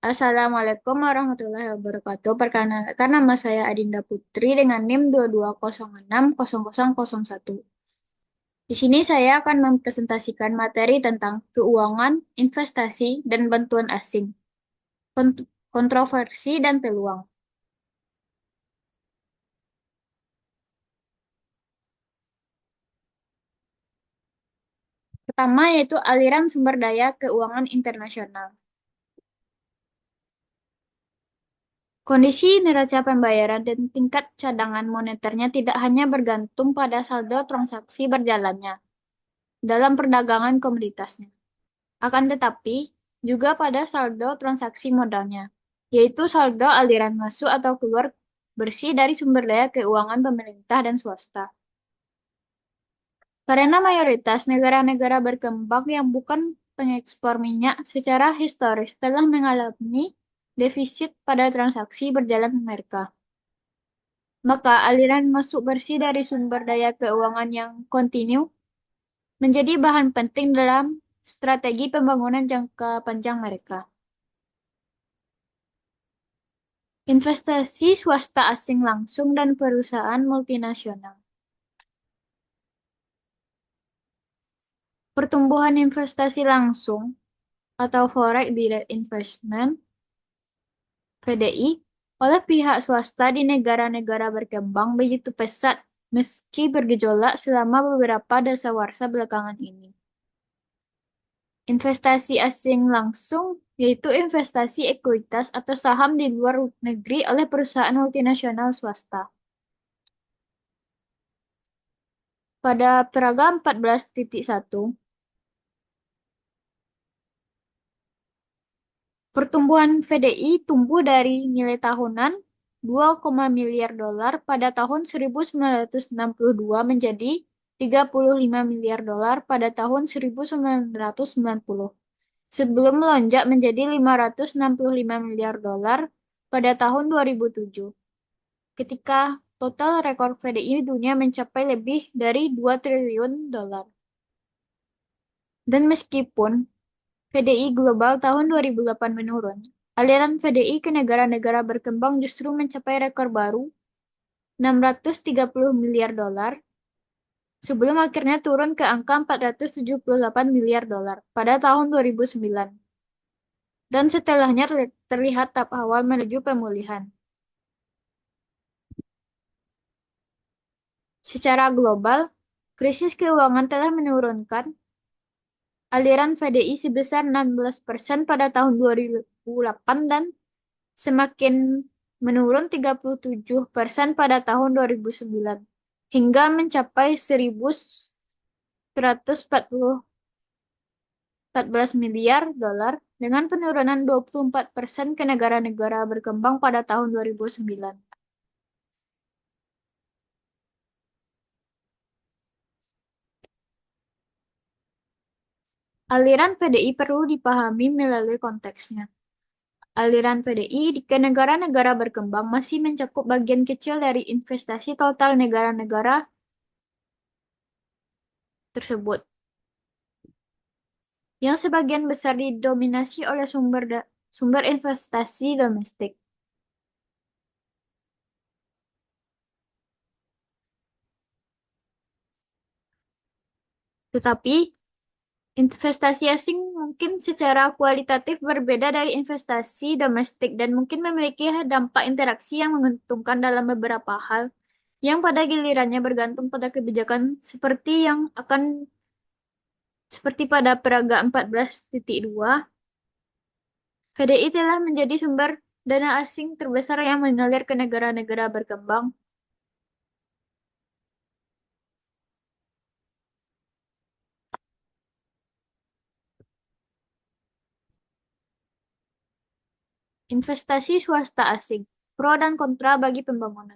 Assalamualaikum warahmatullahi wabarakatuh. Perkenalkan nama saya Adinda Putri dengan NIM 22060001. Di sini saya akan mempresentasikan materi tentang keuangan, investasi, dan bantuan asing, kontroversi dan peluang. Pertama yaitu aliran sumber daya keuangan internasional. Kondisi neraca pembayaran dan tingkat cadangan moneternya tidak hanya bergantung pada saldo transaksi berjalannya dalam perdagangan komoditasnya. Akan tetapi, juga pada saldo transaksi modalnya, yaitu saldo aliran masuk atau keluar bersih dari sumber daya keuangan pemerintah dan swasta. Karena mayoritas negara-negara berkembang yang bukan pengekspor minyak secara historis telah mengalami defisit pada transaksi berjalan mereka. Maka aliran masuk bersih dari sumber daya keuangan yang kontinu menjadi bahan penting dalam strategi pembangunan jangka panjang mereka. Investasi swasta asing langsung dan perusahaan multinasional. Pertumbuhan investasi langsung atau Foreign Direct Investment (FDI) oleh pihak swasta di negara-negara berkembang begitu pesat meski bergejolak selama beberapa dasawarsa belakangan ini. Investasi asing langsung yaitu investasi ekuitas atau saham di luar negeri oleh perusahaan multinasional swasta. Pada peraga 14.1, pertumbuhan FDI tumbuh dari nilai tahunan 2, miliar dolar pada tahun 1962 menjadi 35 miliar dolar pada tahun 1990, sebelum melonjak menjadi 565 miliar dolar pada tahun 2007, ketika total rekor FDI dunia mencapai lebih dari 2 triliun dolar. Dan meskipun FDI global tahun 2008 menurun, aliran FDI ke negara-negara berkembang justru mencapai rekor baru 630 miliar dolar sebelum akhirnya turun ke angka 478 miliar dolar pada tahun 2009. Dan setelahnya terlihat tahap awal menuju pemulihan. Secara global, krisis keuangan telah menurunkan aliran FDI sebesar 16% pada tahun 2008 dan semakin menurun 37% pada tahun 2009 hingga mencapai 1.114 miliar dolar dengan penurunan 24% ke negara-negara berkembang pada tahun 2009. Aliran PDI perlu dipahami melalui konteksnya. Aliran PDI ke negara-negara berkembang masih mencakup bagian kecil dari investasi total negara-negara tersebut, yang sebagian besar didominasi oleh sumber investasi domestik. Tetapi, investasi asing mungkin secara kualitatif berbeda dari investasi domestik dan mungkin memiliki dampak interaksi yang menguntungkan dalam beberapa hal, yang pada gilirannya bergantung pada kebijakan seperti pada peraga 14.2, FDI telah menjadi sumber dana asing terbesar yang mengalir ke negara-negara berkembang. Investasi swasta asing, pro dan kontra bagi pembangunan.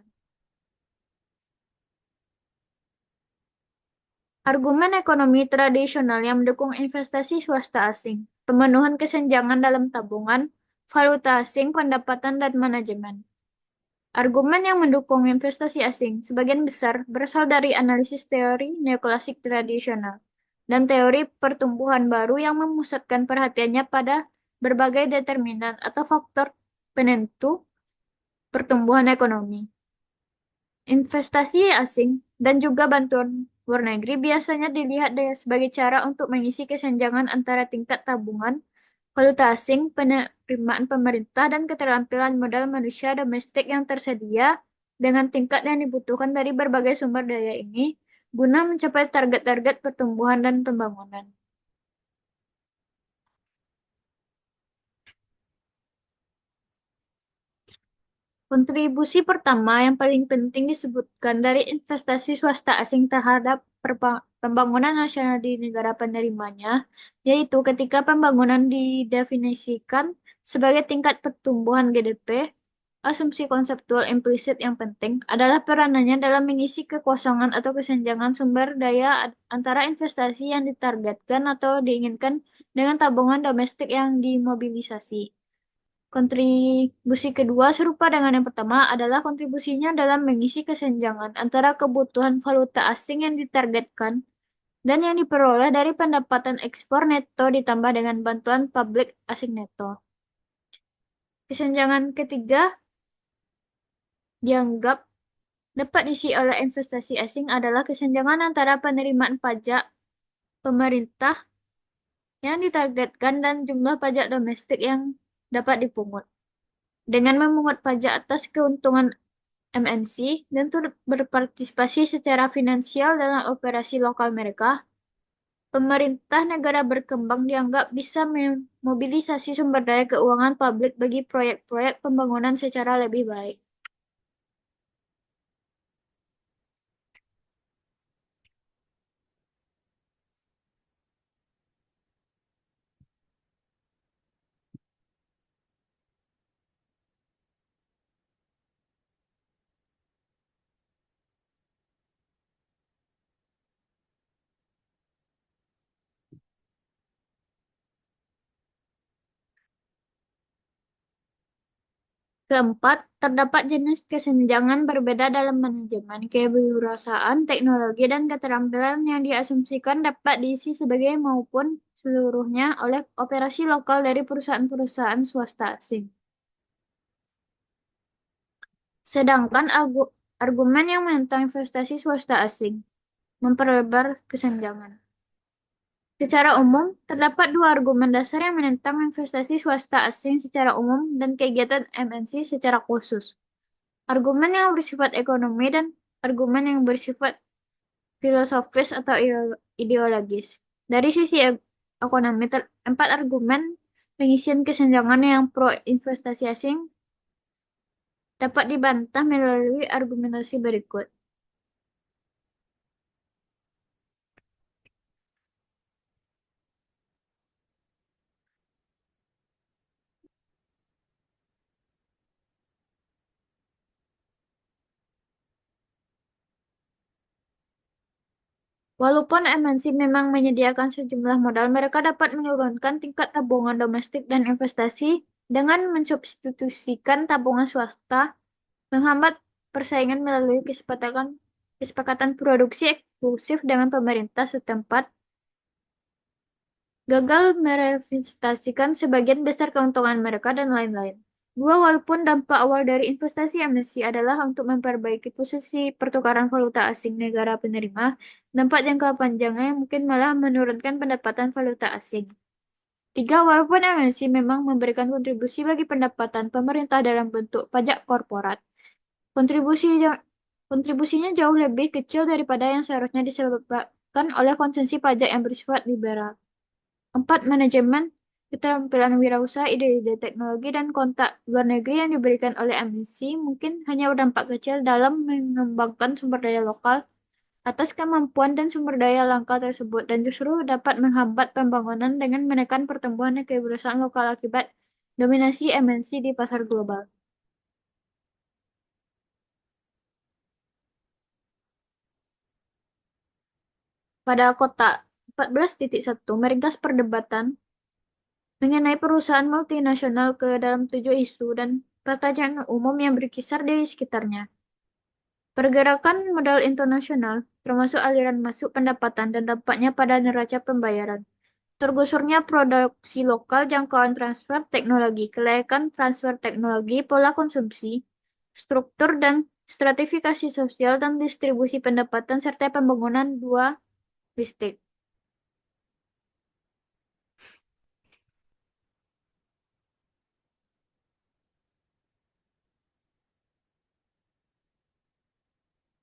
Argumen ekonomi tradisional yang mendukung investasi swasta asing, pemenuhan kesenjangan dalam tabungan, valuta asing, pendapatan, dan manajemen. Argumen yang mendukung investasi asing sebagian besar berasal dari analisis teori neoklasik tradisional dan teori pertumbuhan baru yang memusatkan perhatiannya pada berbagai determinan atau faktor penentu pertumbuhan ekonomi. Investasi asing dan juga bantuan luar negeri biasanya dilihat sebagai cara untuk mengisi kesenjangan antara tingkat tabungan valuta asing, penerimaan pemerintah, dan keterampilan modal manusia domestik yang tersedia dengan tingkat yang dibutuhkan dari berbagai sumber daya ini guna mencapai target-target pertumbuhan dan pembangunan. Kontribusi pertama yang paling penting disebutkan dari investasi swasta asing terhadap pembangunan nasional di negara penerimanya, yaitu ketika pembangunan didefinisikan sebagai tingkat pertumbuhan GDP, asumsi konseptual implisit yang penting adalah peranannya dalam mengisi kekosongan atau kesenjangan sumber daya antara investasi yang ditargetkan atau diinginkan dengan tabungan domestik yang dimobilisasi. Kontribusi kedua serupa dengan yang pertama adalah kontribusinya dalam mengisi kesenjangan antara kebutuhan valuta asing yang ditargetkan dan yang diperoleh dari pendapatan ekspor neto ditambah dengan bantuan publik asing neto. Kesenjangan ketiga dianggap dapat diisi oleh investasi asing adalah kesenjangan antara penerimaan pajak pemerintah yang ditargetkan dan jumlah pajak domestik yang dapat dipungut. Dengan memungut pajak atas keuntungan MNC dan turut berpartisipasi secara finansial dalam operasi lokal mereka, pemerintah negara berkembang dianggap bisa memobilisasi sumber daya keuangan publik bagi proyek-proyek pembangunan secara lebih baik. Keempat, terdapat jenis kesenjangan berbeda dalam manajemen, kewirausahaan, teknologi, dan keterampilan yang diasumsikan dapat diisi sebagai maupun seluruhnya oleh operasi lokal dari perusahaan-perusahaan swasta asing. Sedangkan argumen yang menentang investasi swasta asing memperlebar kesenjangan. Secara umum, terdapat dua argumen dasar yang menentang investasi swasta asing secara umum dan kegiatan MNC secara khusus. Argumen yang bersifat ekonomi dan argumen yang bersifat filosofis atau ideologis. Dari sisi ekonomi, empat argumen pengisian kesenjangan yang pro investasi asing dapat dibantah melalui argumentasi berikut. Walaupun MNC memang menyediakan sejumlah modal, mereka dapat menurunkan tingkat tabungan domestik dan investasi dengan mensubstitusikan tabungan swasta, menghambat persaingan melalui kesepakatan produksi eksklusif dengan pemerintah setempat, gagal mereinvestasikan sebagian besar keuntungan mereka, dan lain-lain. Walaupun dampak awal dari investasi MNC adalah untuk memperbaiki posisi pertukaran valuta asing negara penerima, dampak jangka panjangnya mungkin malah menurunkan pendapatan valuta asing. Tiga, walaupun MNC memang memberikan kontribusi bagi pendapatan pemerintah dalam bentuk pajak korporat, kontribusinya jauh lebih kecil daripada yang seharusnya disebabkan oleh konsumsi pajak yang bersifat liberal. Empat, manajemen, keterampilan wirausaha, ide-ide teknologi, dan kontak luar negeri yang diberikan oleh MNC mungkin hanya berdampak kecil dalam mengembangkan sumber daya lokal atas kemampuan dan sumber daya langka tersebut dan justru dapat menghambat pembangunan dengan menekan pertumbuhan kewirausahaan lokal akibat dominasi MNC di pasar global. Pada kotak 14.1 meringkas perdebatan mengenai perusahaan multinasional ke dalam 7 isu dan pertanyaan umum yang berkisar di sekitarnya. Pergerakan modal internasional, termasuk aliran masuk pendapatan dan dampaknya pada neraca pembayaran. Tergusurnya produksi lokal, jangkauan transfer teknologi, kelayakan transfer teknologi, pola konsumsi, struktur dan stratifikasi sosial dan distribusi pendapatan serta pembangunan dua listrik.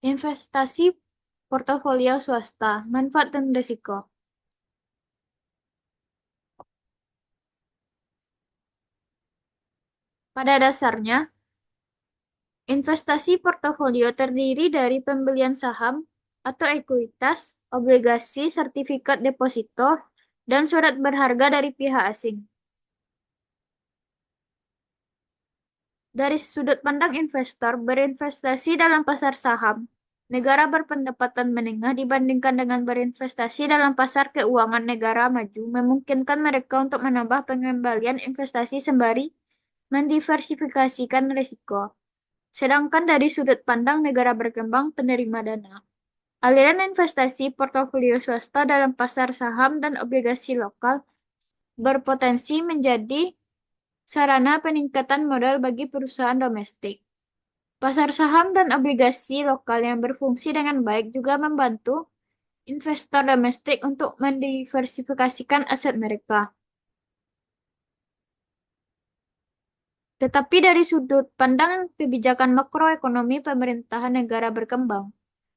Investasi portofolio swasta, manfaat dan risiko. Pada dasarnya, investasi portofolio terdiri dari pembelian saham atau ekuitas, obligasi, sertifikat deposito, dan surat berharga dari pihak asing. Dari sudut pandang investor, berinvestasi dalam pasar saham negara berpendapatan menengah dibandingkan dengan berinvestasi dalam pasar keuangan negara maju memungkinkan mereka untuk menambah pengembalian investasi sembari mendiversifikasikan risiko. Sedangkan dari sudut pandang negara berkembang penerima dana, aliran investasi portofolio swasta dalam pasar saham dan obligasi lokal berpotensi menjadi sarana peningkatan modal bagi perusahaan domestik. Pasar saham dan obligasi lokal yang berfungsi dengan baik juga membantu investor domestik untuk mendiversifikasikan aset mereka. Tetapi dari sudut pandang kebijakan makroekonomi pemerintahan negara berkembang,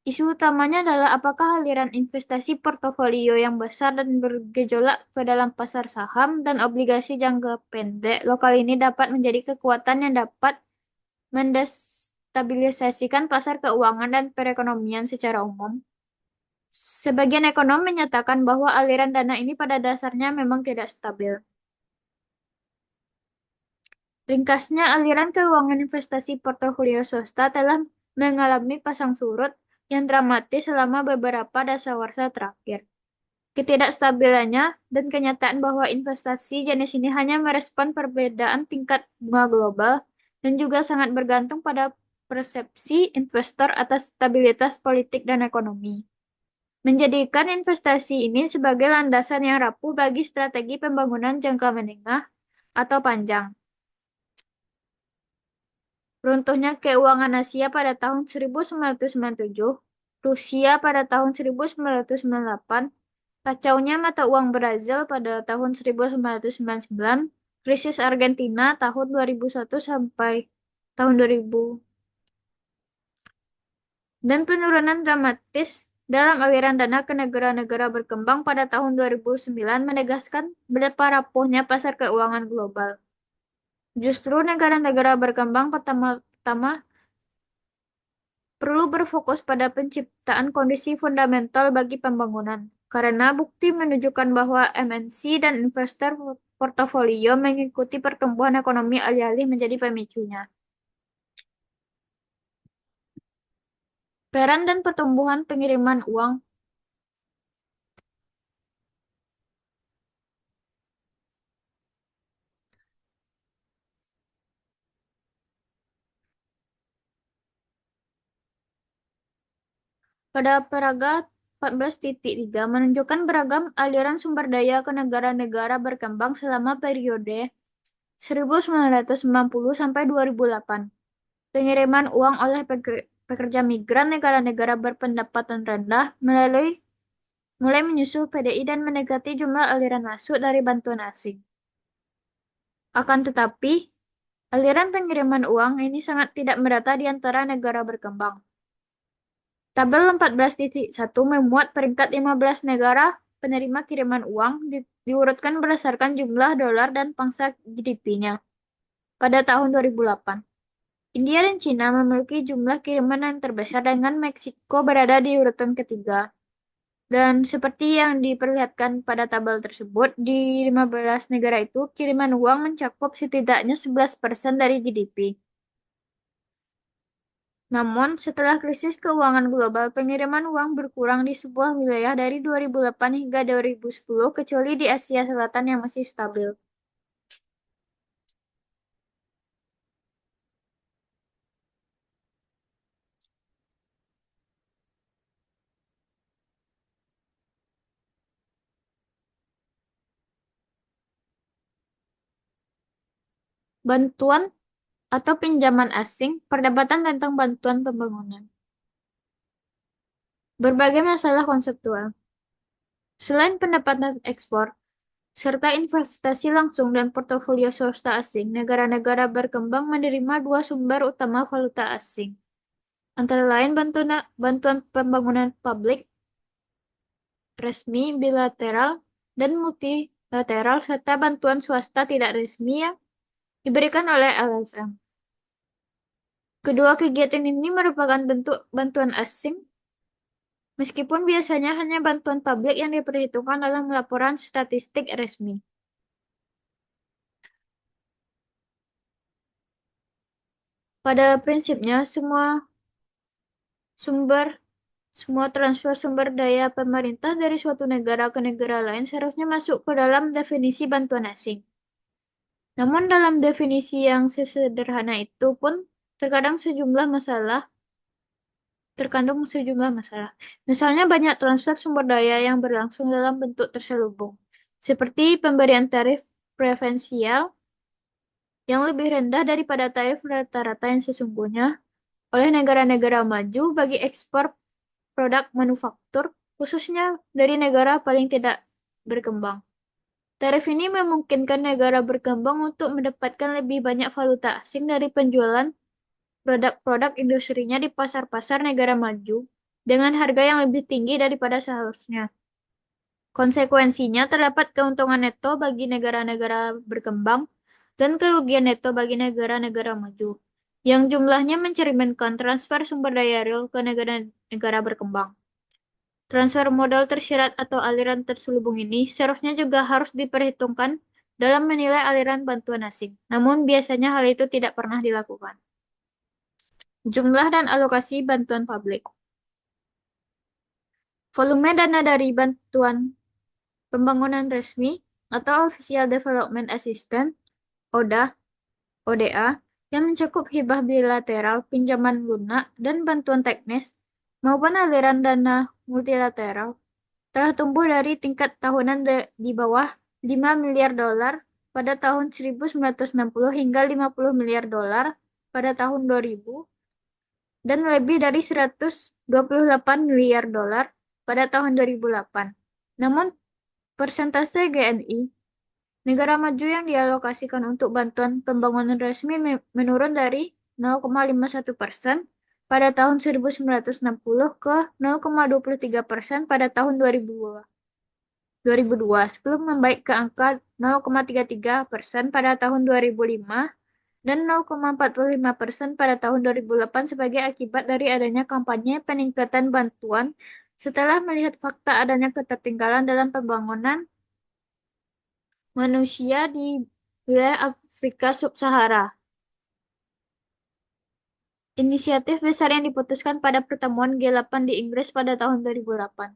isu utamanya adalah apakah aliran investasi portofolio yang besar dan bergejolak ke dalam pasar saham dan obligasi jangka pendek lokal ini dapat menjadi kekuatan yang dapat mendestabilisasikan pasar keuangan dan perekonomian secara umum. Sebagian ekonom menyatakan bahwa aliran dana ini pada dasarnya memang tidak stabil. Ringkasnya, aliran keuangan investasi portofolio swasta telah mengalami pasang surut yang dramatis selama beberapa dasawarsa terakhir. Ketidakstabilannya dan kenyataan bahwa investasi jenis ini hanya merespon perbedaan tingkat bunga global dan juga sangat bergantung pada persepsi investor atas stabilitas politik dan ekonomi, menjadikan investasi ini sebagai landasan yang rapuh bagi strategi pembangunan jangka menengah atau panjang. Runtuhnya keuangan Asia pada tahun 1997, Rusia pada tahun 1998, kacaunya mata uang Brazil pada tahun 1999, krisis Argentina tahun 2001 sampai tahun 2000, dan penurunan dramatis dalam aliran dana ke negara-negara berkembang pada tahun 2009 menegaskan betapa rapuhnya pasar keuangan global. Justru negara-negara berkembang pertama-tama perlu berfokus pada penciptaan kondisi fundamental bagi pembangunan, karena bukti menunjukkan bahwa MNC dan investor portofolio mengikuti pertumbuhan ekonomi alih-alih menjadi pemicunya. Peran dan pertumbuhan pengiriman uang. Pada paraga 14.3 menunjukkan beragam aliran sumber daya ke negara-negara berkembang selama periode 1990 sampai 2008. Pengiriman uang oleh pekerja migran negara-negara berpendapatan rendah mulai menyusul PDI dan mendekati jumlah aliran masuk dari bantuan asing. Akan tetapi, aliran pengiriman uang ini sangat tidak merata di antara negara berkembang. Tabel 14.1 memuat peringkat 15 negara penerima kiriman uang diurutkan berdasarkan jumlah dolar dan pangsa GDP-nya pada tahun 2008. India dan Cina memiliki jumlah kiriman yang terbesar dengan Meksiko berada di urutan ketiga. Dan seperti yang diperlihatkan pada tabel tersebut, di 15 negara itu kiriman uang mencakup setidaknya 11% dari GDP. Namun, setelah krisis keuangan global, pengiriman uang berkurang di sebuah wilayah dari 2008 hingga 2010, kecuali di Asia Selatan yang masih stabil. Bantuan atau pinjaman asing, perdebatan tentang bantuan pembangunan. Berbagai masalah konseptual. Selain pendapatan ekspor, serta investasi langsung dan portofolio swasta asing, negara-negara berkembang menerima dua sumber utama valuta asing, antara lain bantuan pembangunan publik, resmi, bilateral, dan multilateral, serta bantuan swasta tidak resmi yang diberikan oleh LSM. Kedua kegiatan ini merupakan bentuk bantuan asing, meskipun biasanya hanya bantuan publik yang diperhitungkan dalam laporan statistik resmi. Pada prinsipnya, sumber semua transfer sumber daya pemerintah dari suatu negara ke negara lain seharusnya masuk ke dalam definisi bantuan asing. Namun dalam definisi yang sesederhana itu pun terkadang terkandung sejumlah masalah. Misalnya banyak transfer sumber daya yang berlangsung dalam bentuk terselubung, seperti pemberian tarif preferensial yang lebih rendah daripada tarif rata-rata yang sesungguhnya oleh negara-negara maju bagi ekspor produk manufaktur, khususnya dari negara paling tidak berkembang. Tarif ini memungkinkan negara berkembang untuk mendapatkan lebih banyak valuta asing dari penjualan produk-produk industrinya di pasar-pasar negara maju dengan harga yang lebih tinggi daripada seharusnya. Konsekuensinya terdapat keuntungan neto bagi negara-negara berkembang dan kerugian neto bagi negara-negara maju, yang jumlahnya mencerminkan transfer sumber daya real ke negara-negara berkembang. Transfer modal tersirat atau aliran terselubung ini seharusnya juga harus diperhitungkan dalam menilai aliran bantuan asing. Namun biasanya hal itu tidak pernah dilakukan. Jumlah dan alokasi bantuan publik. Volume dana dari bantuan pembangunan resmi atau Official Development Assistance (ODA), ODA, yang mencakup hibah bilateral, pinjaman lunak, dan bantuan teknis, maupun aliran dana multilateral, telah tumbuh dari tingkat tahunan di bawah 5 miliar dolar pada tahun 1960 hingga 50 miliar dolar pada tahun 2000 dan lebih dari 128 miliar dolar pada tahun 2008. Namun, persentase GNI negara maju yang dialokasikan untuk bantuan pembangunan resmi menurun dari 0,51% pada tahun 1960 ke 0,23% pada tahun 2002, sebelum membaik ke angka 0,33% pada tahun 2005 dan 0,45% pada tahun 2008 sebagai akibat dari adanya kampanye peningkatan bantuan setelah melihat fakta adanya ketertinggalan dalam pembangunan manusia di wilayah Afrika Sub-Sahara. Inisiatif besar yang diputuskan pada pertemuan G8 di Inggris pada tahun 2008.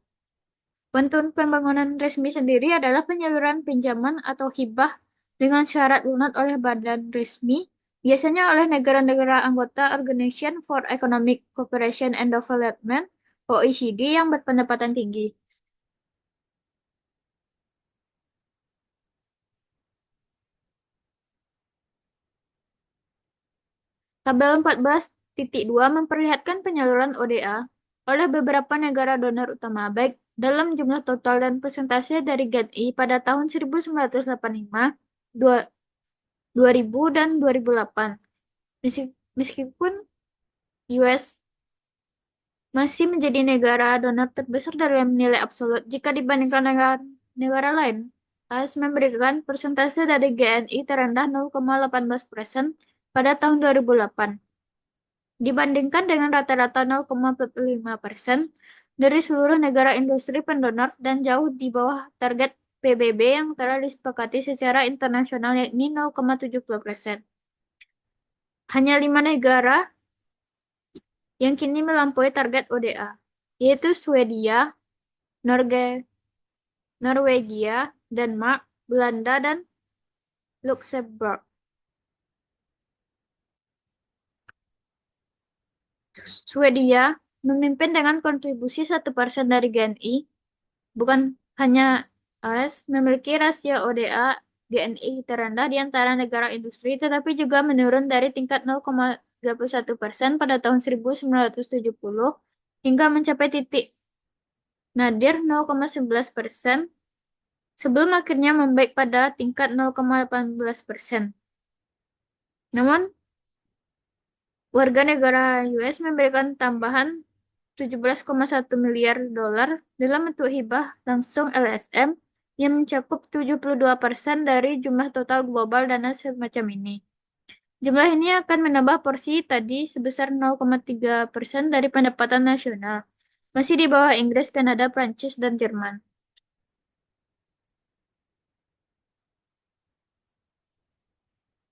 Bantuan pembangunan resmi sendiri adalah penyaluran pinjaman atau hibah dengan syarat lunak oleh badan resmi, biasanya oleh negara-negara anggota Organization for Economic Cooperation and Development (OECD) yang berpendapatan tinggi. Tabel 14.2 memperlihatkan penyaluran ODA oleh beberapa negara donor utama, baik dalam jumlah total dan persentase dari GNI pada tahun 1985, 2000, dan 2008. Meskipun US masih menjadi negara donor terbesar dalam nilai absolut jika dibandingkan dengan negara lain, AS memberikan persentase dari GNI terendah 0,18% pada tahun 2008. Dibandingkan dengan rata-rata 0,45% dari seluruh negara industri pendonor dan jauh di bawah target PBB yang telah disepakati secara internasional yakni 0,70%. Hanya 5 negara yang kini melampaui target ODA, yaitu Swedia, Norwegia, Denmark, Belanda, dan Luxembourg. Swedia memimpin dengan kontribusi 1% dari GNI, bukan hanya AS memiliki rasio ODA GNI terendah di antara negara industri, tetapi juga menurun dari tingkat 0,31% pada tahun 1970 hingga mencapai titik nadir 0,11% sebelum akhirnya membaik pada tingkat 0,18%. Namun, warga negara US memberikan tambahan 17,1 miliar dolar dalam bentuk hibah langsung LSM yang mencakup 72% dari jumlah total global dana semacam ini. Jumlah ini akan menambah porsi tadi sebesar 0,3% dari pendapatan nasional, masih di bawah Inggris, Kanada, Prancis, dan Jerman.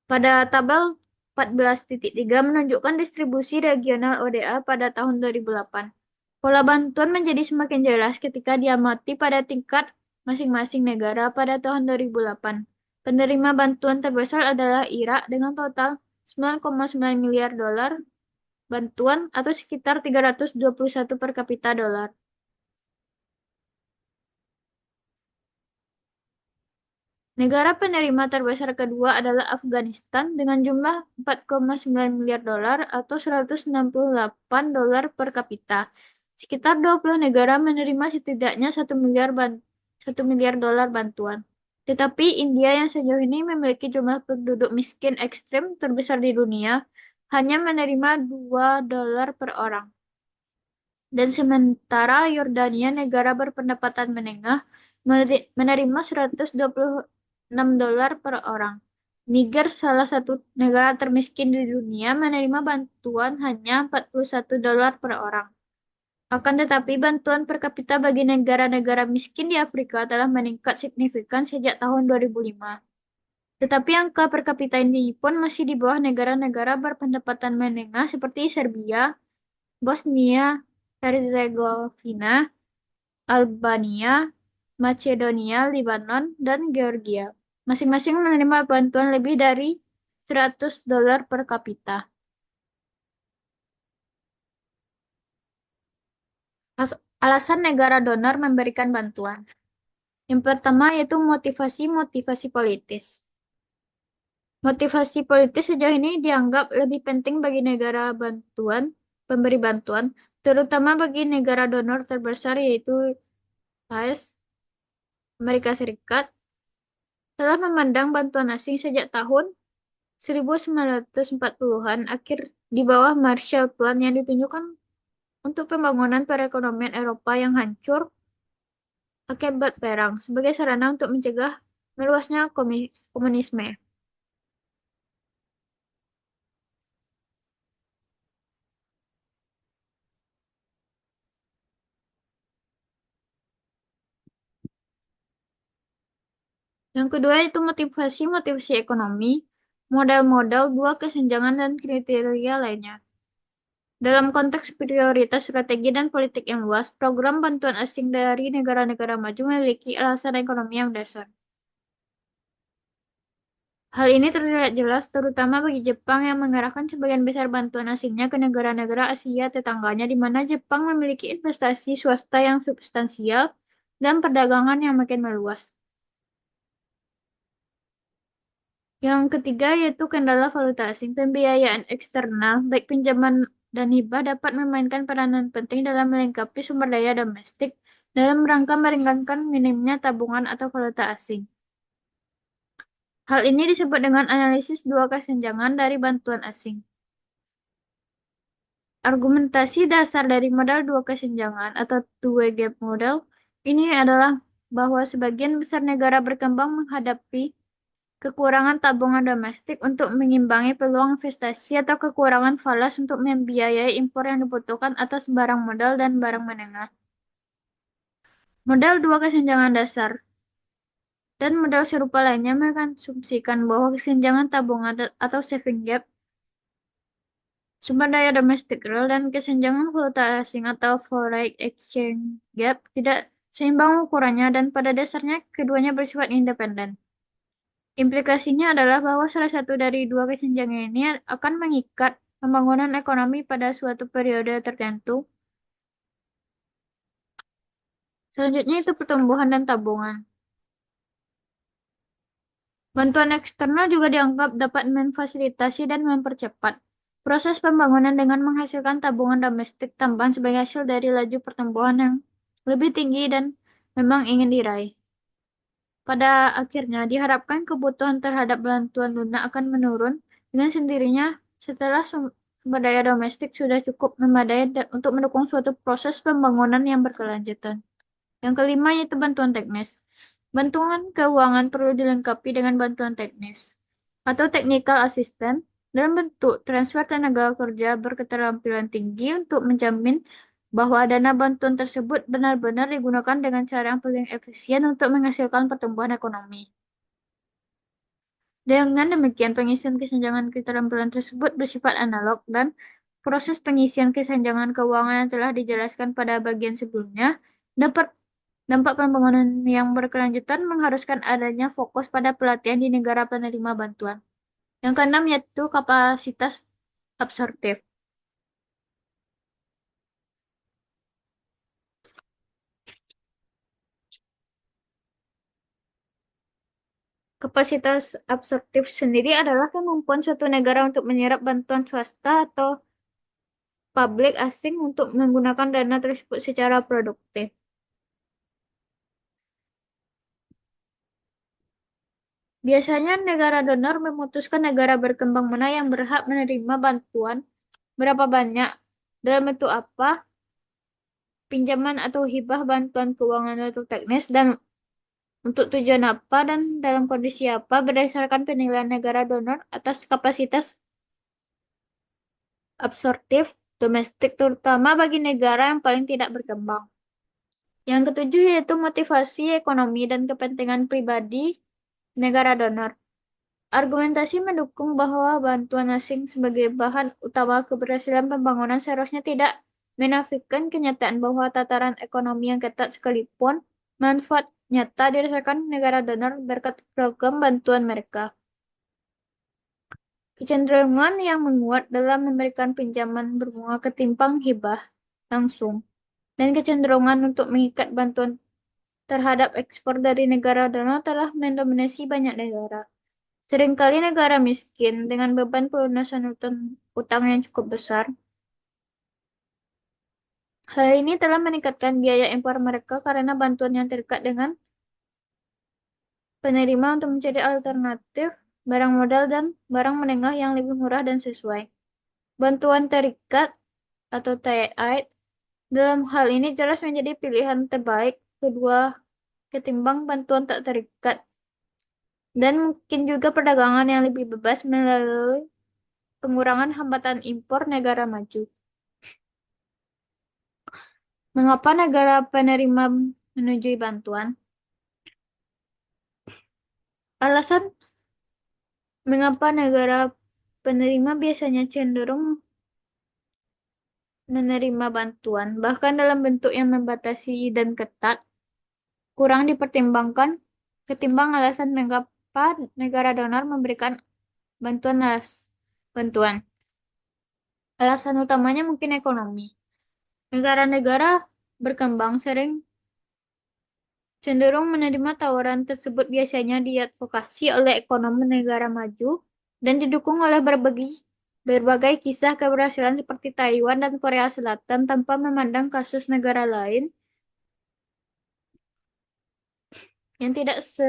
Pada tabel 14.3 menunjukkan distribusi regional ODA pada tahun 2008. Pola bantuan menjadi semakin jelas ketika diamati pada tingkat masing-masing negara pada tahun 2008. Penerima bantuan terbesar adalah Irak dengan total 9,9 miliar dolar bantuan atau sekitar 321 per kapita dolar. Negara penerima terbesar kedua adalah Afghanistan dengan jumlah 4,9 miliar dolar atau 168 dolar per kapita. Sekitar 20 negara menerima setidaknya 1 miliar dolar bantuan. Tetapi India yang sejauh ini memiliki jumlah penduduk miskin ekstrim terbesar di dunia hanya menerima 2 dolar per orang. Dan sementara Yordania, negara berpendapatan menengah, menerima 126 dolar per orang. Niger, salah satu negara termiskin di dunia, menerima bantuan hanya 41 dolar per orang. Akan tetapi, bantuan per kapita bagi negara-negara miskin di Afrika telah meningkat signifikan sejak tahun 2005. Tetapi angka per kapita ini pun masih di bawah negara-negara berpendapatan menengah seperti Serbia, Bosnia, Herzegovina, Albania, Macedonia, Lebanon, dan Georgia. Masing-masing menerima bantuan lebih dari 100 dolar per kapita. Alasan negara donor memberikan bantuan. Yang pertama yaitu motivasi politis. Motivasi politis sejauh ini dianggap lebih penting bagi negara pemberi bantuan, terutama bagi negara donor terbesar yaitu AS, Amerika Serikat, telah memandang bantuan asing sejak tahun 1940-an akhir di bawah Marshall Plan yang ditunjukkan untuk pembangunan perekonomian Eropa yang hancur akibat perang sebagai sarana untuk mencegah meluasnya komunisme. Yang kedua itu motivasi ekonomi, modal-modal, dua kesenjangan, dan kriteria lainnya. Dalam konteks prioritas strategi dan politik yang luas, program bantuan asing dari negara-negara maju memiliki alasan ekonomi yang dasar. Hal ini terlihat jelas terutama bagi Jepang yang mengerahkan sebagian besar bantuan asingnya ke negara-negara Asia tetangganya di mana Jepang memiliki investasi swasta yang substansial dan perdagangan yang makin meluas. Yang ketiga yaitu kendala valuta asing. Pembiayaan eksternal, baik pinjaman dan hibah dapat memainkan peranan penting dalam melengkapi sumber daya domestik dalam rangka meringankan minimnya tabungan atau valuta asing. Hal ini disebut dengan analisis dua kesenjangan dari bantuan asing. Argumentasi dasar dari modal dua kesenjangan atau two-way gap model ini adalah bahwa sebagian besar negara berkembang menghadapi kekurangan tabungan domestik untuk mengimbangi peluang investasi atau kekurangan falas untuk membiayai impor yang dibutuhkan atas barang modal dan barang menengah. Modal dua kesenjangan dasar dan modal serupa lainnya mengasumsikan bahwa kesenjangan tabungan atau saving gap, sumber daya domestik real, dan kesenjangan valuta asing atau foreign exchange gap tidak seimbang ukurannya dan pada dasarnya keduanya bersifat independen. Implikasinya adalah bahwa salah satu dari dua kesenjangan ini akan mengikat pembangunan ekonomi pada suatu periode tertentu. Selanjutnya itu pertumbuhan dan tabungan. Bantuan eksternal juga dianggap dapat memfasilitasi dan mempercepat proses pembangunan dengan menghasilkan tabungan domestik tambahan sebagai hasil dari laju pertumbuhan yang lebih tinggi dan memang ingin diraih. Pada akhirnya, diharapkan kebutuhan terhadap bantuan lunak akan menurun dengan sendirinya setelah sumber daya domestik sudah cukup memadai untuk mendukung suatu proses pembangunan yang berkelanjutan. Yang kelima yaitu bantuan teknis. Bantuan keuangan perlu dilengkapi dengan bantuan teknis atau technical assistance dalam bentuk transfer tenaga kerja berketerampilan tinggi untuk menjamin bahwa dana bantuan tersebut benar-benar digunakan dengan cara yang paling efisien untuk menghasilkan pertumbuhan ekonomi. Dengan demikian, pengisian kesenjangan keterampilan tersebut bersifat analog dan proses pengisian kesenjangan keuangan yang telah dijelaskan pada bagian sebelumnya dapat dampak pembangunan yang berkelanjutan mengharuskan adanya fokus pada pelatihan di negara penerima bantuan. Yang keenam yaitu kapasitas absorptif. Kapasitas absorptif sendiri adalah kemampuan suatu negara untuk menyerap bantuan swasta atau publik asing untuk menggunakan dana tersebut secara produktif. Biasanya negara donor memutuskan negara berkembang mana yang berhak menerima bantuan, berapa banyak, dalam bentuk apa, pinjaman atau hibah bantuan keuangan atau teknis, dan untuk tujuan apa dan dalam kondisi apa berdasarkan penilaian negara donor atas kapasitas absorptif domestik terutama bagi negara yang paling tidak berkembang. Yang ketujuh yaitu motivasi ekonomi dan kepentingan pribadi negara donor. Argumentasi mendukung bahwa bantuan asing sebagai bahan utama keberhasilan pembangunan seharusnya tidak menafikan kenyataan bahwa tataran ekonomi yang ketat sekalipun manfaat nyata dirasakan negara donor berkat program bantuan mereka. Kecenderungan yang menguat dalam memberikan pinjaman berbunga ketimbang hibah langsung, dan kecenderungan untuk mengikat bantuan terhadap ekspor dari negara donor telah mendominasi banyak negara. Seringkali negara miskin dengan beban pelunasan utang yang cukup besar. Hal ini telah meningkatkan biaya impor mereka karena bantuan yang terikat dengan penerima untuk mencari alternatif barang modal dan barang menengah yang lebih murah dan sesuai. Bantuan terikat atau tie-aid dalam hal ini jelas menjadi pilihan terbaik kedua ketimbang bantuan tak terikat dan mungkin juga perdagangan yang lebih bebas melalui pengurangan hambatan impor negara maju. Mengapa negara penerima menyetujui bantuan? Alasan mengapa negara penerima biasanya cenderung menerima bantuan, bahkan dalam bentuk yang membatasi dan ketat, kurang dipertimbangkan ketimbang alasan mengapa negara donor memberikan bantuan bantuan. Alasan utamanya mungkin ekonomi. Negara-negara berkembang sering cenderung menerima tawaran tersebut biasanya diadvokasi oleh ekonomi negara maju dan didukung oleh berbagai kisah keberhasilan seperti Taiwan dan Korea Selatan tanpa memandang kasus negara lain yang tidak se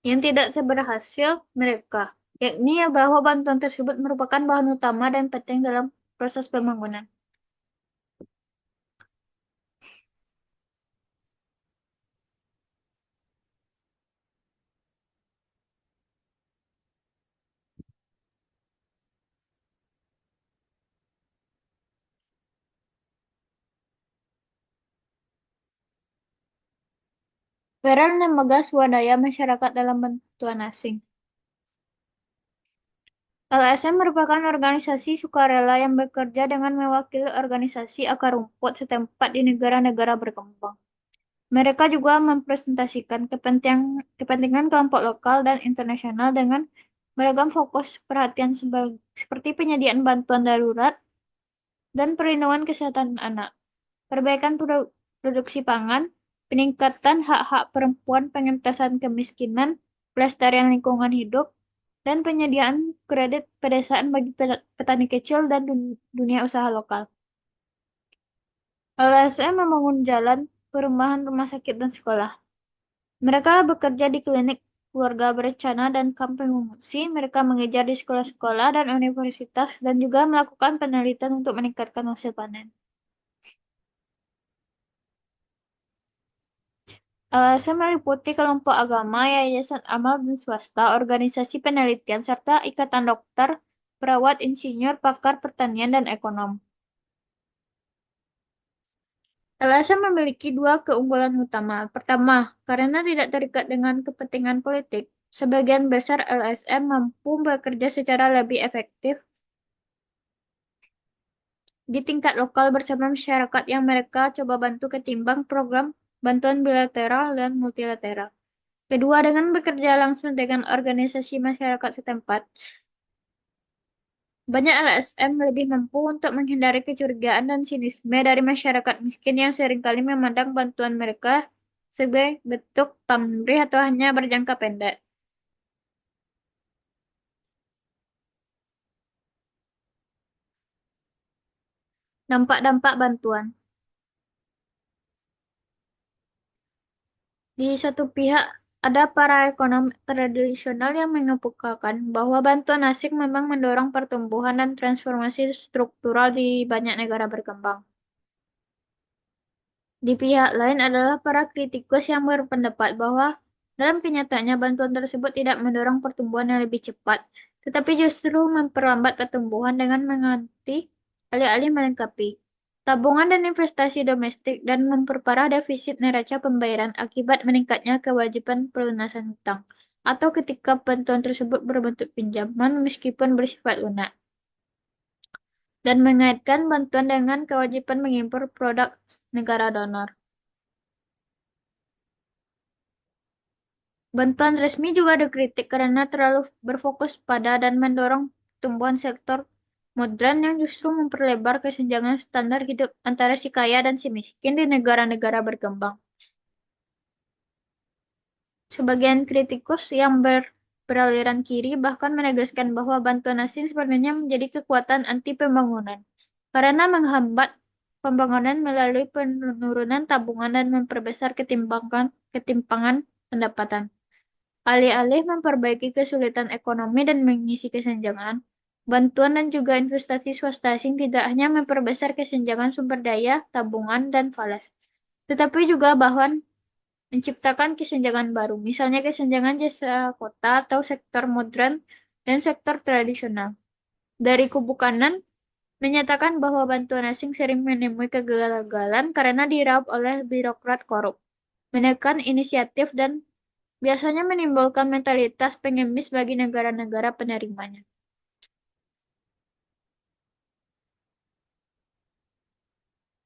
yang tidak seberhasil mereka, yakni bahwa bantuan tersebut merupakan bahan utama dan penting dalam proses pembangunan. Peran lembaga swadaya masyarakat dalam bantuan asing. LSM merupakan organisasi sukarela yang bekerja dengan mewakili organisasi akar rumput setempat di negara-negara berkembang. Mereka juga mempresentasikan kepentingan kelompok lokal dan internasional dengan beragam fokus perhatian seperti penyediaan bantuan darurat dan perlindungan kesehatan anak. perbaikan produksi pangan, peningkatan hak-hak perempuan, pengentasan kemiskinan, pelestarian lingkungan hidup, dan penyediaan kredit pedesaan bagi petani kecil dan dunia usaha lokal. LSM membangun jalan, perumahan, rumah sakit, dan sekolah. Mereka bekerja di klinik keluarga berencana dan kamp pengungsi. Mereka mengejar di sekolah-sekolah dan universitas dan juga melakukan penelitian untuk meningkatkan hasil panen. LSM meliputi kelompok agama, yayasan amal dan swasta, organisasi penelitian, serta ikatan dokter, perawat, insinyur, pakar pertanian, dan ekonom. LSM memiliki dua keunggulan utama. Pertama, karena tidak terikat dengan kepentingan politik, sebagian besar LSM mampu bekerja secara lebih efektif di tingkat lokal bersama masyarakat yang mereka coba bantu ketimbang program bantuan bilateral dan multilateral. Kedua, dengan bekerja langsung dengan organisasi masyarakat setempat, banyak LSM lebih mampu untuk menghindari kecurigaan dan sinisme dari masyarakat miskin yang seringkali memandang bantuan mereka sebagai bentuk pamrih atau hanya berjangka pendek. Dampak-dampak bantuan. Di satu pihak, ada para ekonom tradisional yang mengemukakan bahwa bantuan asing memang mendorong pertumbuhan dan transformasi struktural di banyak negara berkembang. Di pihak lain adalah para kritikus yang berpendapat bahwa dalam kenyataannya bantuan tersebut tidak mendorong pertumbuhan yang lebih cepat, tetapi justru memperlambat pertumbuhan dengan mengganti alih-alih melengkapi tabungan dan investasi domestik dan memperparah defisit neraca pembayaran akibat meningkatnya kewajiban pelunasan hutang, atau ketika bantuan tersebut berbentuk pinjaman meskipun bersifat lunak, dan mengaitkan bantuan dengan kewajiban mengimpor produk negara donor. Bantuan resmi juga dikritik karena terlalu berfokus pada dan mendorong pertumbuhan sektor modern yang justru memperlebar kesenjangan standar hidup antara si kaya dan si miskin di negara-negara berkembang. Sebagian kritikus yang beraliran kiri bahkan menegaskan bahwa bantuan asing sebenarnya menjadi kekuatan anti pembangunan karena menghambat pembangunan melalui penurunan tabungan dan memperbesar ketimpangan pendapatan. Alih-alih memperbaiki kesulitan ekonomi dan mengisi kesenjangan, bantuan dan juga investasi swasta asing tidak hanya memperbesar kesenjangan sumber daya, tabungan, dan falas, tetapi juga bahkan menciptakan kesenjangan baru, misalnya kesenjangan jasa kota atau sektor modern dan sektor tradisional. Dari kubu kanan, menyatakan bahwa bantuan asing sering menemui kegagalan karena diraup oleh birokrat korup, menekan inisiatif dan biasanya menimbulkan mentalitas pengemis bagi negara-negara penerimanya.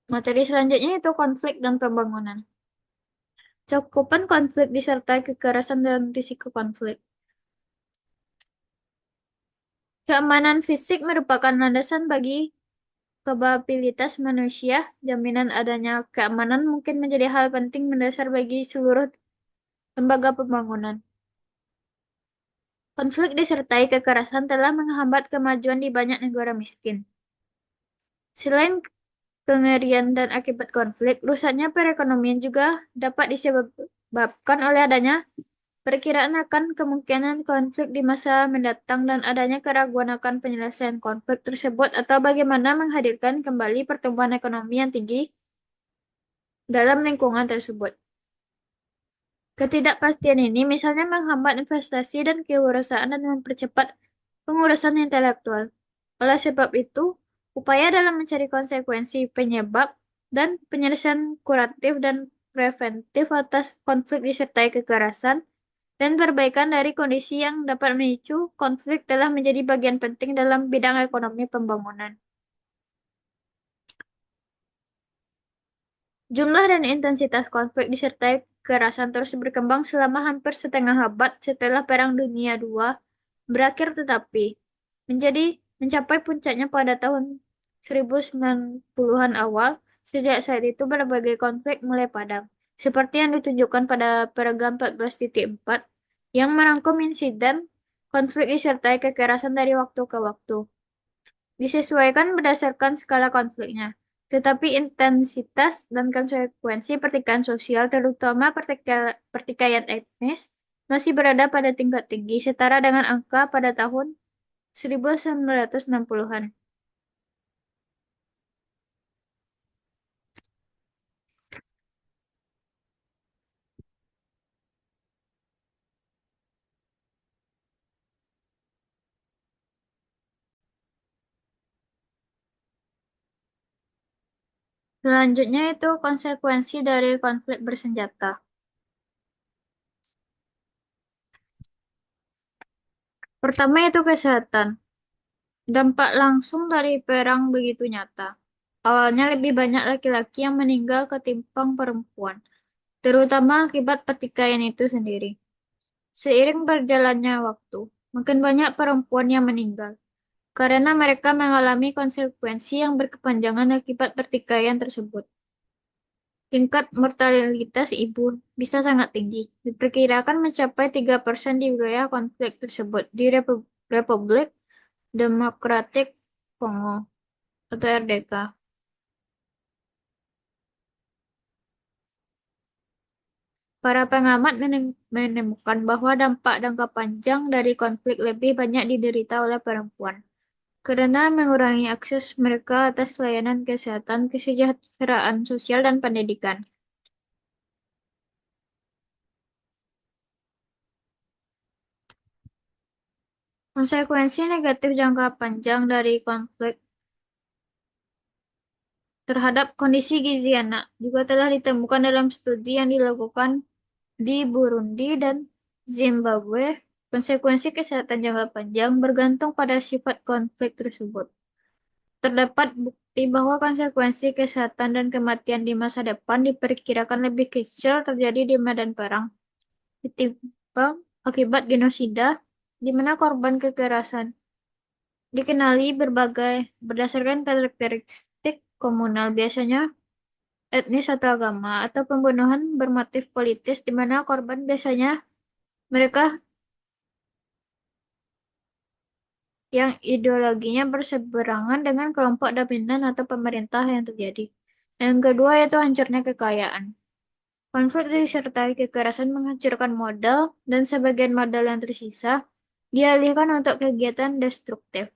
Materi selanjutnya itu konflik dan pembangunan. Cakupan konflik disertai kekerasan dan risiko konflik. Keamanan fisik merupakan landasan bagi kapabilitas manusia. Jaminan adanya keamanan mungkin menjadi hal penting mendasar bagi seluruh lembaga pembangunan. Konflik disertai kekerasan telah menghambat kemajuan di banyak negara miskin. Selain kengerian dan akibat konflik, rusaknya perekonomian juga dapat disebabkan oleh adanya perkiraan akan kemungkinan konflik di masa mendatang dan adanya keraguan akan penyelesaian konflik tersebut atau bagaimana menghadirkan kembali pertumbuhan ekonomi yang tinggi dalam lingkungan tersebut. Ketidakpastian ini misalnya menghambat investasi dan kewirausahaan dan mempercepat pengurusan intelektual. Oleh sebab itu, upaya dalam mencari konsekuensi penyebab dan penyelesaian kuratif dan preventif atas konflik disertai kekerasan dan perbaikan dari kondisi yang dapat memicu konflik telah menjadi bagian penting dalam bidang ekonomi pembangunan. Jumlah dan intensitas konflik disertai kekerasan terus berkembang selama hampir setengah abad setelah Perang Dunia II berakhir tetapi mencapai puncaknya pada tahun 1990-an awal Sejak saat itu berbagai konflik mulai padam, seperti yang ditunjukkan pada paragraf 14.4 yang merangkum insiden konflik disertai kekerasan dari waktu ke waktu. Disesuaikan berdasarkan skala konfliknya, tetapi intensitas dan konsekuensi pertikaian sosial, terutama pertikaian etnis, masih berada pada tingkat tinggi, setara dengan angka pada tahun 1960-an. Selanjutnya itu konsekuensi dari konflik bersenjata. Pertama itu kesehatan. Dampak langsung dari perang begitu nyata. Awalnya lebih banyak laki-laki yang meninggal ketimbang perempuan, terutama akibat pertikaian itu sendiri. Seiring berjalannya waktu, makin banyak perempuan yang meninggal karena mereka mengalami konsekuensi yang berkepanjangan akibat pertikaian tersebut. Tingkat mortalitas ibu bisa sangat tinggi, diperkirakan mencapai 3% di wilayah konflik tersebut di Republik Demokratik Kongo atau RDK. Para pengamat menemukan bahwa dampak jangka panjang dari konflik lebih banyak diderita oleh perempuan, karena mengurangi akses mereka atas layanan kesehatan, kesejahteraan sosial, dan pendidikan. Konsekuensi negatif jangka panjang dari konflik terhadap kondisi gizi anak juga telah ditemukan dalam studi yang dilakukan di Burundi dan Zimbabwe. Konsekuensi kesehatan jangka panjang bergantung pada sifat konflik tersebut. Terdapat bukti bahwa konsekuensi kesehatan dan kematian di masa depan diperkirakan lebih kecil terjadi di medan perang ketimbang akibat genosida, di mana korban kekerasan dikenali berdasarkan karakteristik komunal, biasanya etnis atau agama, atau pembunuhan bermotif politis, di mana korban biasanya mereka yang ideologinya berseberangan dengan kelompok dominan atau pemerintah yang terjadi. Yang kedua yaitu hancurnya kekayaan. Konflik disertai kekerasan menghancurkan modal, dan sebagian modal yang tersisa dialihkan untuk kegiatan destruktif.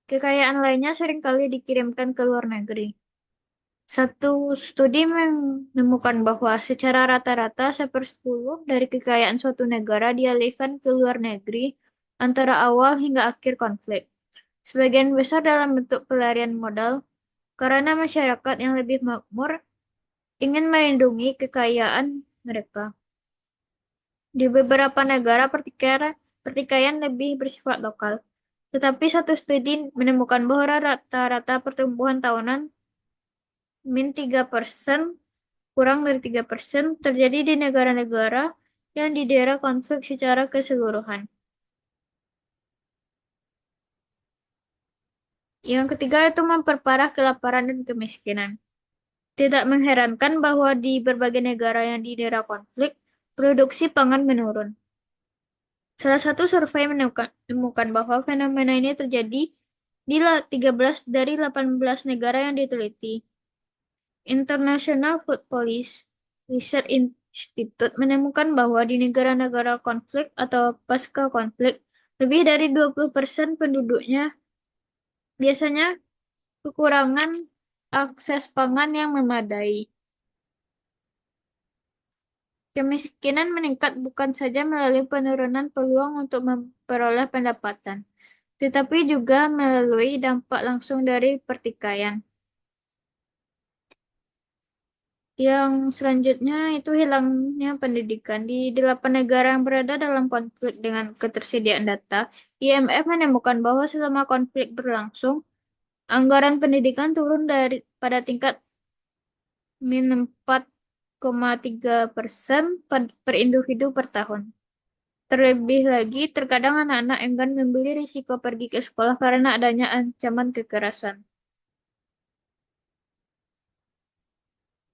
Kekayaan lainnya seringkali dikirimkan ke luar negeri. Satu studi menemukan bahwa secara rata-rata 1/10 dari kekayaan suatu negara dialihkan ke luar negeri antara awal hingga akhir konflik. Sebagian besar dalam bentuk pelarian modal, karena masyarakat yang lebih makmur ingin melindungi kekayaan mereka. Di beberapa negara, pertikaian lebih bersifat lokal. Tetapi satu studi menemukan bahwa rata-rata pertumbuhan tahunan -3%, kurang dari 3%, terjadi di negara-negara yang didera konflik secara keseluruhan. Yang ketiga itu memperparah kelaparan dan kemiskinan. Tidak mengherankan bahwa di berbagai negara yang didera konflik, produksi pangan menurun. Salah satu survei menemukan bahwa fenomena ini terjadi di 13 dari 18 negara yang diteliti. International Food Policy Research Institute menemukan bahwa di negara-negara konflik atau pasca konflik, lebih dari 20% penduduknya biasanya kekurangan akses pangan yang memadai. Kemiskinan meningkat bukan saja melalui penurunan peluang untuk memperoleh pendapatan, tetapi juga melalui dampak langsung dari pertikaian. Yang selanjutnya itu hilangnya pendidikan. Di 8 negara yang berada dalam konflik dengan ketersediaan data, IMF menemukan bahwa selama konflik berlangsung, anggaran pendidikan turun pada tingkat -4,3% per individu per tahun. Terlebih lagi, terkadang anak-anak enggan membeli risiko pergi ke sekolah karena adanya ancaman kekerasan.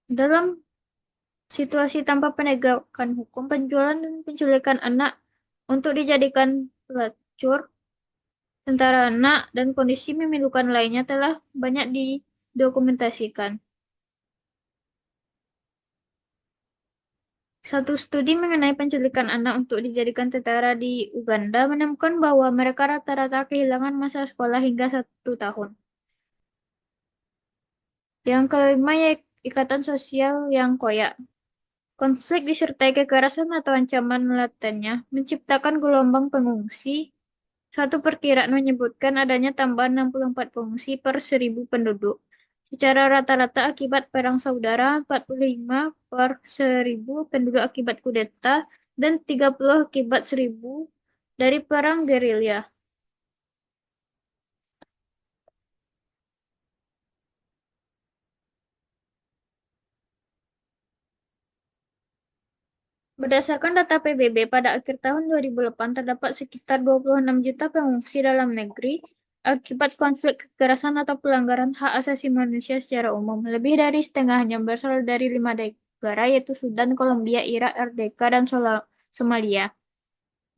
Dalam situasi tanpa penegakan hukum, penjualan dan penculikan anak untuk dijadikan pelacur, tentara anak, dan kondisi memilukan lainnya telah banyak didokumentasikan. Satu studi mengenai penculikan anak untuk dijadikan tentara di Uganda menemukan bahwa mereka rata-rata kehilangan masa sekolah hingga 1 tahun. Yang kelima, ikatan sosial yang koyak. Konflik disertai kekerasan atau ancaman latennya menciptakan gelombang pengungsi. Satu perkiraan menyebutkan adanya tambahan 64 pengungsi per 1.000 penduduk. Secara rata-rata akibat perang saudara, 45 per 1.000 penduduk akibat kudeta, dan 30 akibat 1.000 dari perang gerilya. Berdasarkan data PBB, pada akhir tahun 2008 terdapat sekitar 26 juta pengungsi dalam negeri akibat konflik kekerasan atau pelanggaran hak asasi manusia secara umum. Lebih dari setengahnya berasal dari 5 negara, yaitu Sudan, Kolombia, Irak, RDK, dan Somalia.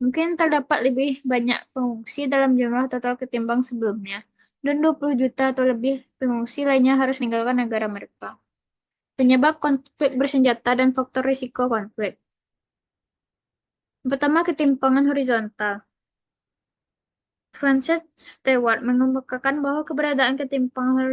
Mungkin terdapat lebih banyak pengungsi dalam jumlah total ketimbang sebelumnya, dan 20 juta atau lebih pengungsi lainnya harus meninggalkan negara mereka. Penyebab konflik bersenjata dan faktor risiko konflik. Pertama, ketimpangan horizontal. Frances Stewart mengemukakan bahwa keberadaan ketimpangan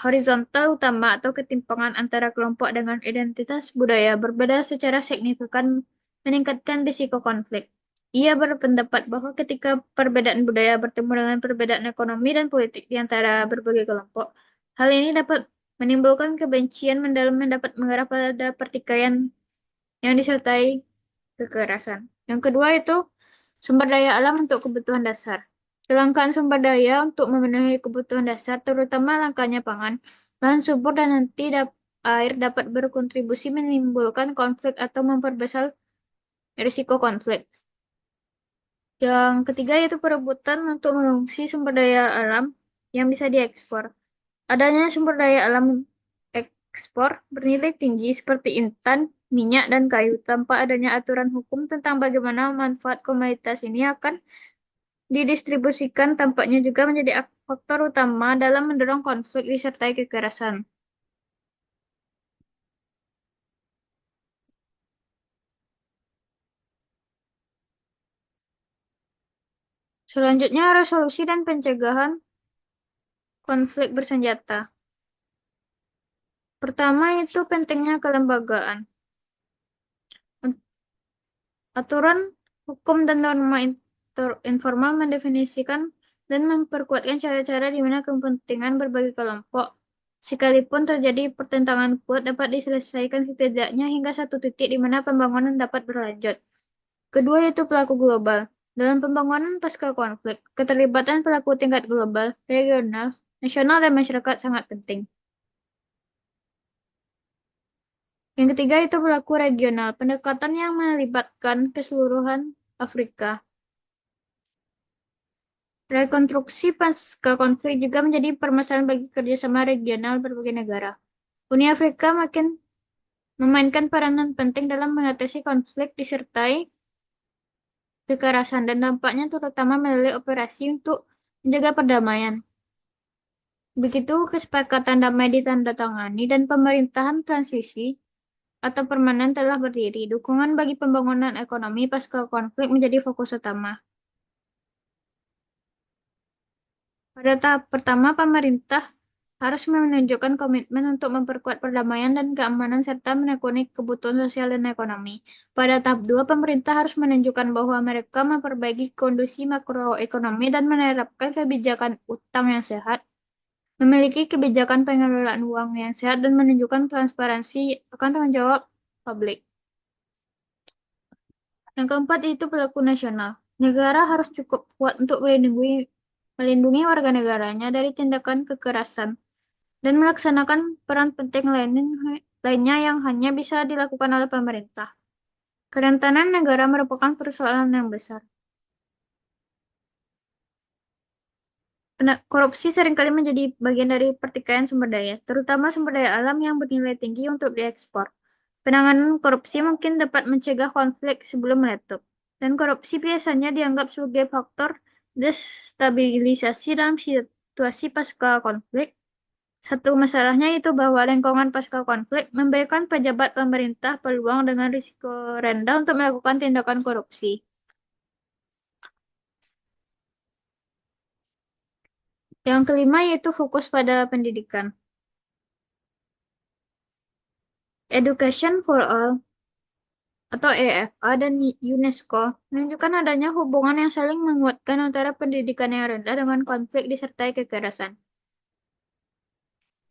horizontal utama atau ketimpangan antara kelompok dengan identitas budaya berbeda secara signifikan meningkatkan risiko konflik. Ia berpendapat bahwa ketika perbedaan budaya bertemu dengan perbedaan ekonomi dan politik di antara berbagai kelompok, hal ini dapat menimbulkan kebencian mendalam yang dapat mengarah pada pertikaian yang disertai kekerasan. Yang kedua itu sumber daya alam untuk kebutuhan dasar. Kelangkaan sumber daya untuk memenuhi kebutuhan dasar, terutama langkanya pangan, lahan subur, dan nanti air dapat berkontribusi menimbulkan konflik atau memperbesar risiko konflik. Yang ketiga yaitu perebutan untuk mengungsi sumber daya alam yang bisa diekspor. Adanya sumber daya alam ekspor bernilai tinggi seperti intan, minyak, dan kayu tanpa adanya aturan hukum tentang bagaimana manfaat komoditas ini akan didistribusikan tampaknya juga menjadi faktor utama dalam mendorong konflik disertai kekerasan. Selanjutnya, resolusi dan pencegahan konflik bersenjata. Pertama itu pentingnya kelembagaan. Aturan hukum dan norma informal mendefinisikan dan memperkuatkan cara-cara di mana kepentingan berbagai kelompok, sekalipun terjadi pertentangan kuat, dapat diselesaikan setidaknya hingga satu titik di mana pembangunan dapat berlanjut. Kedua yaitu pelaku global. Dalam pembangunan pasca konflik, keterlibatan pelaku tingkat global, regional, nasional, dan masyarakat sangat penting. Yang ketiga itu pelaku regional, pendekatan yang melibatkan keseluruhan Afrika. Rekonstruksi pasca konflik juga menjadi permasalahan bagi kerjasama regional berbagai negara. Uni Afrika makin memainkan peranan penting dalam mengatasi konflik disertai kekerasan dan dampaknya terutama melalui operasi untuk menjaga perdamaian. Begitu kesepakatan damai ditandatangani dan pemerintahan transisi atau permanen telah berdiri, dukungan bagi pembangunan ekonomi pasca konflik menjadi fokus utama. Pada tahap pertama, pemerintah harus menunjukkan komitmen untuk memperkuat perdamaian dan keamanan serta menekuni kebutuhan sosial dan ekonomi. Pada tahap 2, pemerintah harus menunjukkan bahwa mereka memperbaiki kondisi makroekonomi dan menerapkan kebijakan utang yang sehat, memiliki kebijakan pengelolaan uang yang sehat, dan menunjukkan transparansi akan tanggung jawab publik. Yang keempat itu pelaku nasional. Negara harus cukup kuat untuk melindungi warga negaranya dari tindakan kekerasan dan melaksanakan peran penting lainnya yang hanya bisa dilakukan oleh pemerintah. Kerentanan negara merupakan persoalan yang besar. Korupsi seringkali menjadi bagian dari pertikaian sumber daya, terutama sumber daya alam yang bernilai tinggi untuk diekspor. Penanganan korupsi mungkin dapat mencegah konflik sebelum meletup, dan korupsi biasanya dianggap sebagai faktor destabilisasi dalam situasi pasca konflik. Satu masalahnya itu bahwa lingkungan pasca konflik memberikan pejabat pemerintah peluang dengan risiko rendah untuk melakukan tindakan korupsi. Yang kelima yaitu fokus pada pendidikan. Education for All atau EFA dan UNESCO menunjukkan adanya hubungan yang saling menguatkan antara pendidikan yang rendah dengan konflik disertai kekerasan.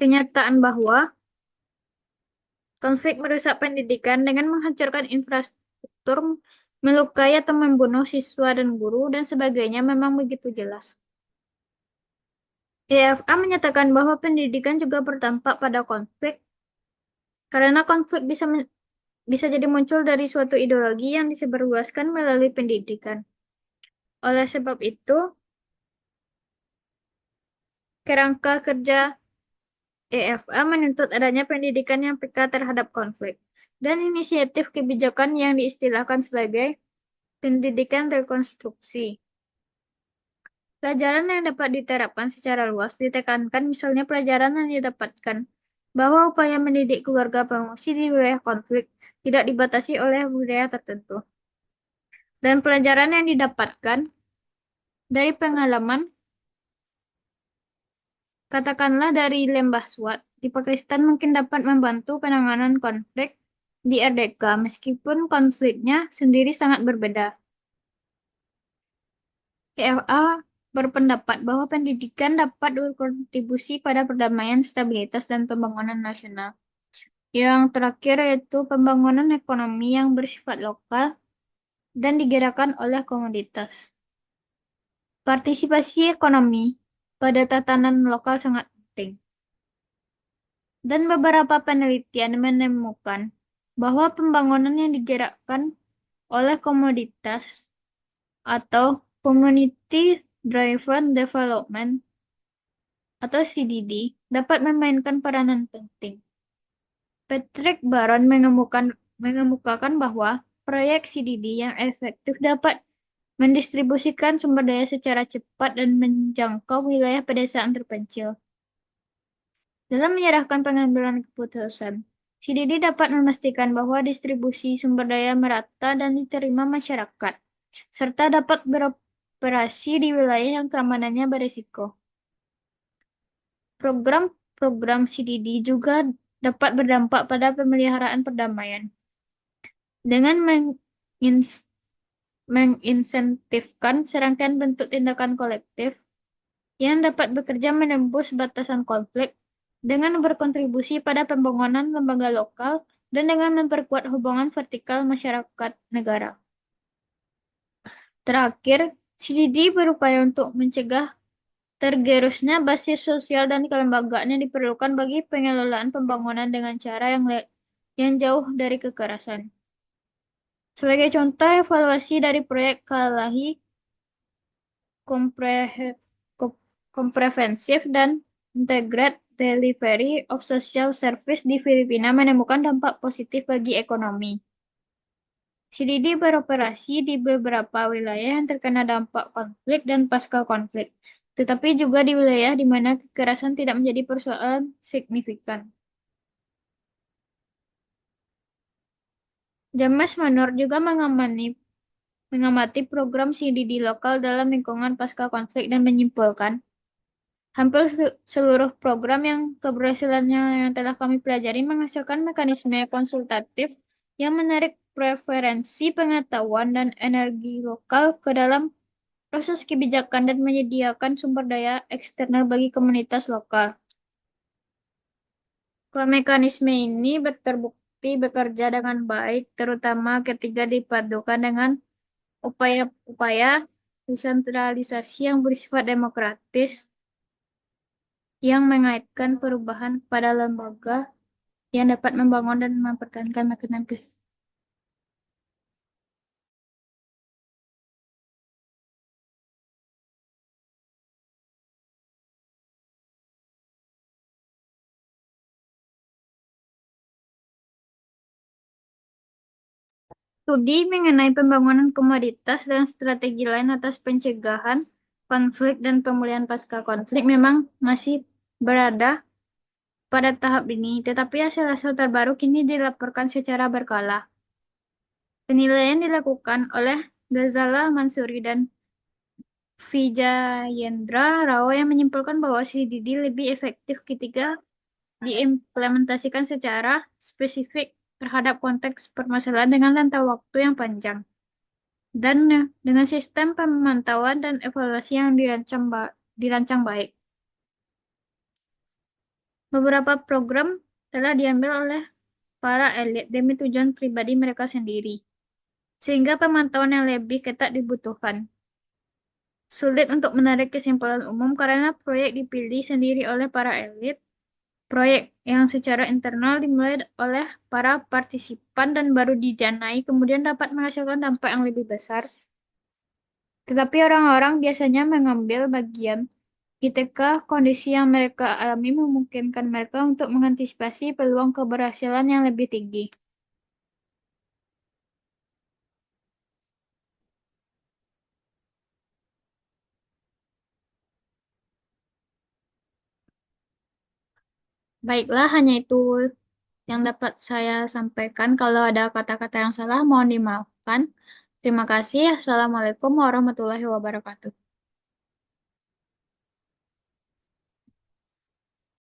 Kenyataan bahwa konflik merusak pendidikan dengan menghancurkan infrastruktur, melukai atau membunuh siswa dan guru, dan sebagainya memang begitu jelas. EFA menyatakan bahwa pendidikan juga berdampak pada konflik, karena konflik bisa jadi muncul dari suatu ideologi yang disebarluaskan melalui pendidikan. Oleh sebab itu, kerangka kerja EFA menuntut adanya pendidikan yang peka terhadap konflik dan inisiatif kebijakan yang diistilahkan sebagai pendidikan rekonstruksi. Pelajaran yang dapat diterapkan secara luas ditekankan, misalnya pelajaran yang didapatkan bahwa upaya mendidik keluarga pengungsi di wilayah konflik tidak dibatasi oleh wilayah tertentu. Dan pelajaran yang didapatkan dari pengalaman, katakanlah dari Lembah Swat di Pakistan, mungkin dapat membantu penanganan konflik di RDK, meskipun konfliknya sendiri sangat berbeda. EFA berpendapat bahwa pendidikan dapat berkontribusi pada perdamaian, stabilitas, dan pembangunan nasional. Yang terakhir yaitu pembangunan ekonomi yang bersifat lokal dan digerakkan oleh komunitas. Partisipasi ekonomi pada tatanan lokal sangat penting. Dan beberapa penelitian menemukan bahwa pembangunan yang digerakkan oleh komoditas atau Community Driven Development atau CDD dapat memainkan peranan penting. Patrick Baron mengemukakan bahwa proyek CDD yang efektif dapat mendistribusikan sumber daya secara cepat dan menjangkau wilayah pedesaan terpencil. Dalam menyerahkan pengambilan keputusan, CDD dapat memastikan bahwa distribusi sumber daya merata dan diterima masyarakat, serta dapat beroperasi di wilayah yang keamanannya berisiko. Program-program CDD juga dapat berdampak pada pemeliharaan perdamaian. Dengan menginsentifkan serangkaian bentuk tindakan kolektif yang dapat bekerja menembus batasan konflik, dengan berkontribusi pada pembangunan lembaga lokal, dan dengan memperkuat hubungan vertikal masyarakat negara. Terakhir, CDD berupaya untuk mencegah tergerusnya basis sosial dan kelembagaan yang diperlukan bagi pengelolaan pembangunan dengan cara yang jauh dari kekerasan. Sebagai contoh, evaluasi dari proyek Kalahi Komprehensif dan Integrated Delivery of Social Service di Filipina menemukan dampak positif bagi ekonomi. CDD beroperasi di beberapa wilayah yang terkena dampak konflik dan pasca konflik, tetapi juga di wilayah di mana kekerasan tidak menjadi persoalan signifikan. James Manor juga mengamati program CDD lokal dalam lingkungan pasca konflik dan menyimpulkan, hampir seluruh program yang keberhasilannya yang telah kami pelajari menghasilkan mekanisme konsultatif yang menarik preferensi pengetahuan dan energi lokal ke dalam proses kebijakan dan menyediakan sumber daya eksternal bagi komunitas lokal. Mekanisme ini terbukti bekerja dengan baik, terutama ketika dipadukan dengan upaya-upaya desentralisasi yang bersifat demokratis, yang mengaitkan perubahan pada lembaga yang dapat membangun dan mempertahankan mekanisme Studi mengenai pembangunan komoditas dan strategi lain atas pencegahan konflik dan pemulihan pasca konflik memang masih berada pada tahap ini, tetapi hasil-hasil terbaru kini dilaporkan secara berkala. Penilaian dilakukan oleh Ghazala Mansuri dan Vijayendra Rao yang menyimpulkan bahwa CDD lebih efektif ketika diimplementasikan secara spesifik terhadap konteks permasalahan dengan rentang waktu yang panjang. Dan dengan sistem pemantauan dan evaluasi yang dirancang baik. Beberapa program telah diambil oleh para elit demi tujuan pribadi mereka sendiri, sehingga pemantauan yang lebih ketat dibutuhkan. Sulit untuk menarik kesimpulan umum karena proyek dipilih sendiri oleh para elit, proyek yang secara internal dimulai oleh para partisipan dan baru didanai, kemudian dapat menghasilkan dampak yang lebih besar. Tetapi orang-orang biasanya mengambil bagian ketika kondisi yang mereka alami memungkinkan mereka untuk mengantisipasi peluang keberhasilan yang lebih tinggi. Baiklah, hanya itu yang dapat saya sampaikan. Kalau ada kata-kata yang salah, mohon dimaafkan. Terima kasih. Assalamualaikum warahmatullahi wabarakatuh.